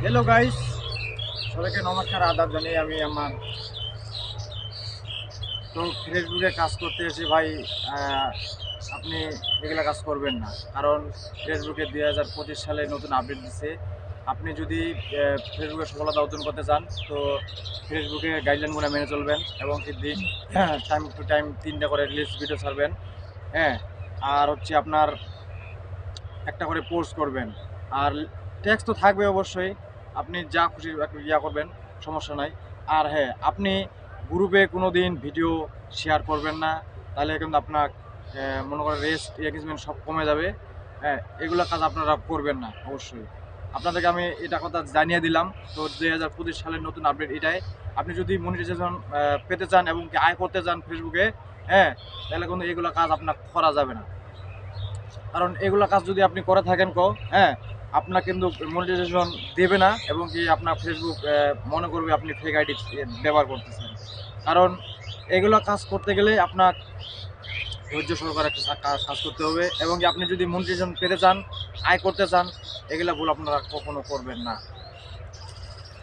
Hello guys, সবাইকে নমস্কার আদাব জানিয়ে আমি আমার তো ফেসবুকে কাজ করতে এসে ভাই আহ, আপনি এগুলা কাজ করবেন না। কারণ ফেসবুকে 2025 সালে নতুন আপডেট দিছে। আপনি যদি ফেসবুকে সফলতা অর্জন করতে চান তো ফেসবুকে গাইডলাইনগুলো মেনে চলবেন এবং কি দিন টাইম টু টাইম 3টা করে রিলিজ ভিডিও ছাড়বেন। হ্যাঁ, আর হচ্ছে আপনার একটা করে পোস্ট করবেন। আর টেক্সট তো থাকবে অবশ্যই, আপনি যা খুশি ইয়া করবেন, সমস্যা নাই। আর হ্যাঁ, আপনি গ্রুপে কোনো দিন ভিডিও শেয়ার করবেন না, তাহলে কিন্তু আপনার মনে করেন রেস্ট এঙ্গেজমেন্ট সব কমে যাবে। হ্যাঁ, এগুলো কাজ আপনারা করবেন না অবশ্যই। আপনাদেরকে আমি এটা কথা জানিয়ে দিলাম। তো 2025 সালের নতুন আপডেট এটাই। আপনি যদি মনিটাইজেশন পেতে চান এবং কি আয় করতে চান ফেসবুকে, হ্যাঁ, তাহলে কিন্তু এগুলো কাজ আপনার করা যাবে না। কারণ এগুলো কাজ যদি আপনি করে থাকেন হ্যাঁ, আপনার কিন্তু মনিটাইজেশন দেবে না এবং কি আপনার ফেসবুক মনে করবে আপনি ফেক আইডি ব্যবহার করতেছেন। কারণ এগুলো কাজ করতে গেলে আপনার ধৈর্য সহকারে একটা কাজ করতে হবে এবং কি আপনি যদি মনিটাইজেশন পেতে চান, আয় করতে চান, এগুলো ভুল আপনারা কখনো করবেন না।